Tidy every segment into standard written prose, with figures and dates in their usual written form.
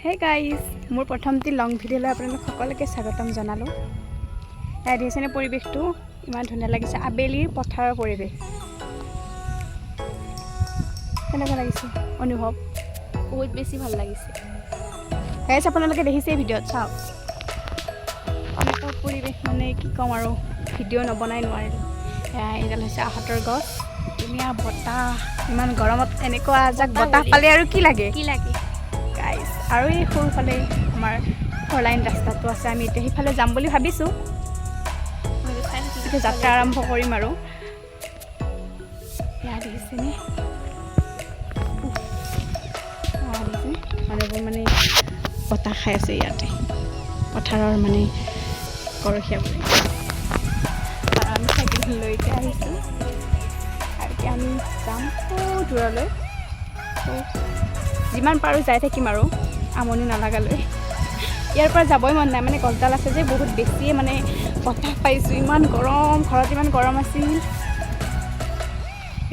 Hey guys, মোৰ প্ৰথমটি লং ভিডিঅ'লৈ আপোনালোক সকলোকে স্বাগতম জনালোঁ। এই দেখিছেনে পৰিৱেশটো ইমান ধুনীয়া লাগিছে, আবেলিৰ পথাৰৰ পৰিৱেশ। কেনেকুৱা লাগিছে অনুভৱ? বহুত বেছি ভাল লাগিছে। গাইজ আপোনালোকে দেখিছে ভিডিঅ'ত চাওক। এনেকুৱা পৰিৱেশ মানে কি ক'ম আৰু ভিডিঅ' নবনাই নোৱাৰিলোঁ। এইডাল হৈছে আহঁতৰ গছ, ধুনীয়া বতাহ, ইমান গৰমত এনেকুৱা যাক বতাহ পালে আৰু কি লাগে? গাইজ আৰু এই সৰুফালে আমাৰ ফ'ৰলাইন ৰাস্তাটো আছে, আমি এতিয়া সেইফালে যাম বুলি ভাবিছোঁ। এতিয়া যাত্ৰা আৰম্ভ কৰিম আৰু ইয়াত দেখিছেনে মানুহবোৰ মানে বতাহ খাই আছে ইয়াতে পথাৰৰ মানে গৰখীয়াবোৰে। আৰু আমি চাইকেলখন লৈ এতিয়া আহিছোঁ আৰু এতিয়া আমি যাম দূৰলৈ। যিমান পাৰোঁ যাই থাকিম আৰু আমনি নালাগালৈ। ইয়াৰ পৰা যাবই মন নাই, মানে গছডাল আছে যে বহুত বেছিয়ে মানে বতাহ পাইছোঁ, ইমান গৰম, ঘৰত ইমান গৰম আছিল।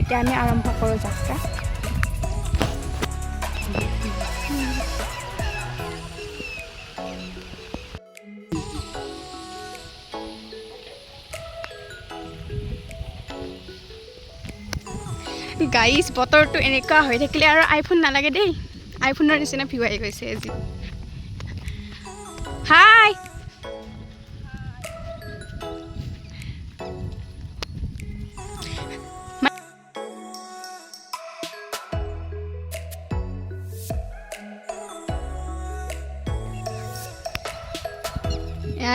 এতিয়া আমি আৰম্ভ কৰোঁ যাত্ৰা। গাইজ বতৰটো এনেকুৱা হৈ থাকিলে আৰু আইফোন নালাগে দেই, আইফোনৰ নিচিনা ভিউ আহি গৈছে আজি। হাই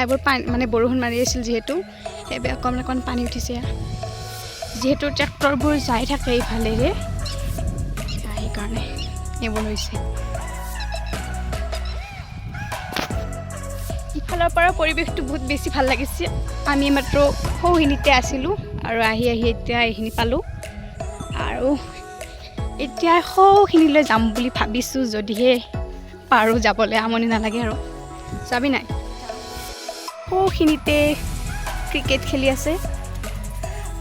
এইবোৰ পানী মানে বৰষুণ মাৰি আছিল যিহেতু সেইবাবে অকণমান অকণমান পানী উঠিছে। যিহেতু ট্ৰেক্টৰবোৰ যাই থাকে ইফালেৰে, সেইকাৰণে এইবোৰ হৈছে। ইফালৰ পৰা পৰিৱেশটো বহুত বেছি ভাল লাগিছে। আমি মাত্ৰ সৌখিনিতে আছিলোঁ আৰু আহি এতিয়া এইখিনি পালোঁ আৰু এতিয়া সৌখিনিলৈ যাম বুলি ভাবিছোঁ, যদিহে পাৰোঁ যাবলৈ, আমনি নালাগে আৰু। যাবি নাই? সৌখিনিতে ক্ৰিকেট খেলি আছে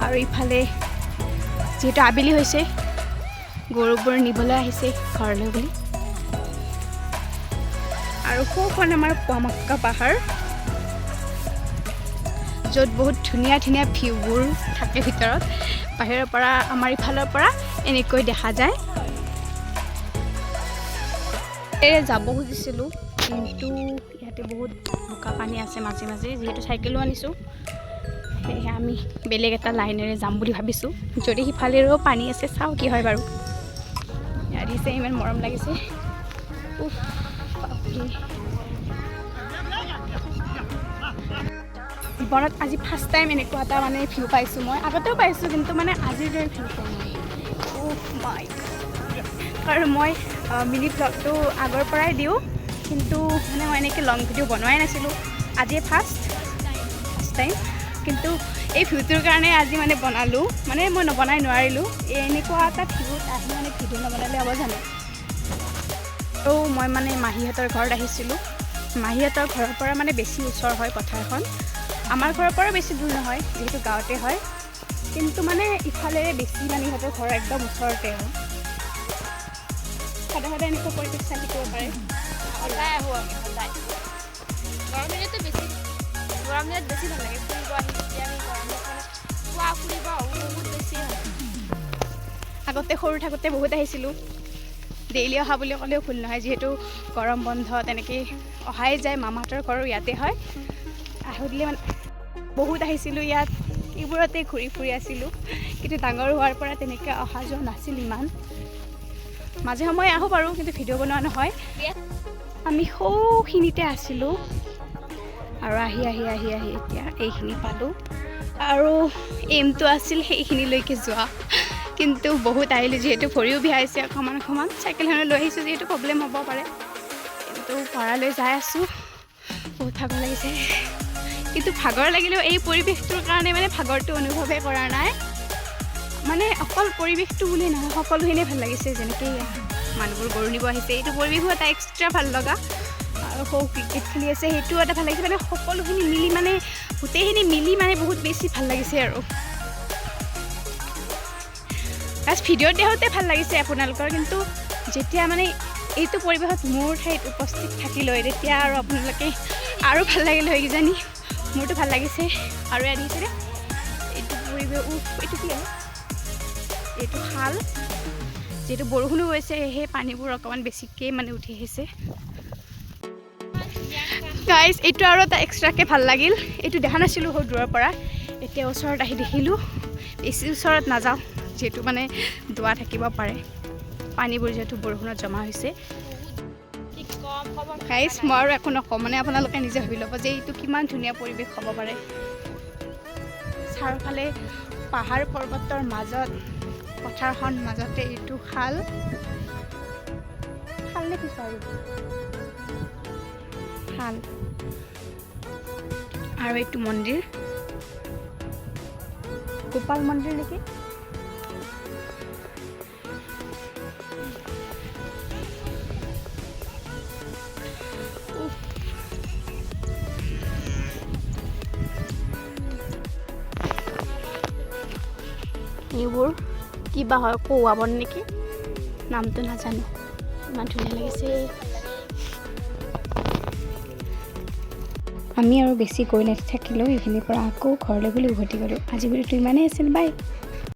আৰু ইফালে যিহেতু আবেলি হৈছে গৰুবোৰ নিবলৈ আহিছে ঘৰলৈ বুলি। আৰু সৌখন আমাৰ পুৱামক্কা পাহাৰ, য'ত বহুত ধুনীয়া ধুনীয়া ভিউবোৰ থাকে ভিতৰত। বাহিৰৰ পৰা আমাৰ ইফালৰ পৰা এনেকৈ দেখা যায়। যাব খুজিছিলোঁ কিন্তু ইয়াতে বহুত বোকা পানী আছে মাজে মাজে, যিহেতু চাইকেলো আনিছোঁ সেয়েহে আমি বেলেগ এটা লাইনেৰে যাম বুলি ভাবিছোঁ। যদি সিফালেও পানী আছে চাওঁ কি হয় বাৰু। ইয়াত দিছে ইমান মৰম লাগিছে। জীৱনত আজি ফাৰ্ষ্ট টাইম এনেকুৱা এটা মানে ভিউ পাইছোঁ। মই আগতেও পাইছোঁ কিন্তু মানে আজিৰ দৰে ভিউ পোৱা নাই। আৰু মই মিনি ব্লগটো আগৰ পৰাই দিওঁ, কিন্তু মানে মই এনেকৈ লং ভিডিঅ' বনোৱাই নাছিলোঁ, আজিয়ে ফাৰ্ষ্ট টাইম। কিন্তু এই ভিউটোৰ কাৰণে আজি মানে বনালোঁ, মানে মই নবনাই নোৱাৰিলোঁ। এনেকুৱা এটা ভিউত আহি মানে ভিডিঅ' নবনালে হ'ব জানো। আৰু মই মানে মাহীহঁতৰ ঘৰত আহিছিলোঁ। মাহীহঁতৰ ঘৰৰ পৰা মানে বেছি ওচৰ হয় পথাৰখন, আমাৰ ঘৰৰ পৰা বেছি দূৰ নহয় যিহেতু গাঁৱতে হয়, কিন্তু মানে ইফালে বেছি মানে সিহঁতৰ ঘৰ একদম ওচৰতে হয়। সদায় সদায় এনেকুৱা পৰিৱেশ চাই থাকিব পাৰে। সদায় আহোঁ আমি, সদায় গৰম দিনতো বেছি, গৰম দিনত বেছি ভাল লাগে ফুৰিব আহি। যেতিয়া আমি গৰম দিনত মানে খোৱা ফুৰিব আহোঁ বহুত বেছি ভাল। আগতে সৰু থাকোঁতে বহুত আহিছিলোঁ, ডেইলি অহা বুলি ক'লেও ভুল নহয়, যিহেতু গৰম বন্ধ তেনেকৈ অহাই যায়। মামাহঁতৰ ঘৰো ইয়াতে হয়, আহিলে মানে বহুত আহিছিলোঁ ইয়াত, এইবোৰতে ঘূৰি ফুৰি আছিলোঁ। কিন্তু ডাঙৰ হোৱাৰ পৰা তেনেকৈ অহা যোৱা নাছিল ইমান। মাজে সময়ে আহোঁ বাৰু, কিন্তু ভিডিঅ' বনোৱা নহয়। আমি সৌখিনিতে আছিলোঁ আৰু আহি এতিয়া এইখিনি পালোঁ আৰু এইমটো আছিল সেইখিনিলৈকে যোৱা, কিন্তু বহুত আহিলোঁ যিহেতু ভৰিও বিষাইছে অকণমান। চাইকেলখনত লৈ আহিছোঁ যিহেতু প্ৰব্লেম হ'ব পাৰে, কিন্তু ঘৰলৈ যাই আছোঁ। বহুত ভাগৰ লাগিছে, কিন্তু ভাগৰ লাগিলেও এই পৰিৱেশটোৰ কাৰণে মানে ভাগৰটো অনুভৱেই কৰা নাই। মানে অকল পৰিৱেশটো বুলি নহয়, সকলোখিনিয়ে ভাল লাগিছে। যেনেকৈ মানুহবোৰ গৰু নিব আহিছে, এইটো পৰিৱেশো এটা এক্সট্ৰা ভাল লগা। আৰু সৌ ক্ৰিকেট খেলি আছে, সেইটোও এটা ভাল লাগিছে। মানে সকলোখিনি মিলি মানে গোটেইখিনি মিলি মানে বহুত বেছি ভাল লাগিছে আৰু। ভিডিঅ'ত দেখোঁতে ভাল লাগিছে আপোনালোকৰ, কিন্তু যেতিয়া মানে এইটো পৰিৱেশত মোৰ ঠাইত উপস্থিত থাকিলৈ তেতিয়া আৰু আপোনালোকে আৰু ভাল লাগিল হৈ কিজানি মোৰতো ভাল লাগিছে আৰু ইয়াত দেখিছে এইটো পৰিৱেশ এইটো কি আৰু এইটো খাল যিহেতু বৰষুণো গৈছে সেই পানীবোৰ অকণমান বেছিকৈ মানে উঠি আহিছে গাইজ এইটো আৰু এটা এক্সট্ৰাকৈ ভাল লাগিল এইটো দেখা নাছিলোঁ সৰু দূৰৰ পৰা এতিয়া ওচৰত আহি দেখিলোঁ বেছি ওচৰত নাযাওঁ যিহেতু মানে দোৱা থাকিব পাৰে পানীবোৰ যিহেতু বৰষুণত জমা হৈছে গাইজ মই আৰু একো নকওঁ মানে আপোনালোকে নিজে ভাবি ল'ব যে এইটো কিমান ধুনীয়া পৰিৱেশ হ'ব পাৰে চাৰিওফালে পাহাৰ পৰ্বতৰ মাজত পথাৰখন মাজতে এইটো খাল নে কি খাল আৰু এইটো মন্দিৰ গোপাল মন্দিৰ নেকি এইবোৰ কিবা হয় কৌৱা বন নেকি নামটো নাজানো ইমান ধুনীয়া লাগিছে আমি আৰু বেছি গৈ নাথাকিলেও এইখিনিৰ পৰা আকৌ ঘৰলৈ বুলি উভতি গ'লোঁ আজি ভিডিঅ'টো ইমানেই আছিল বাই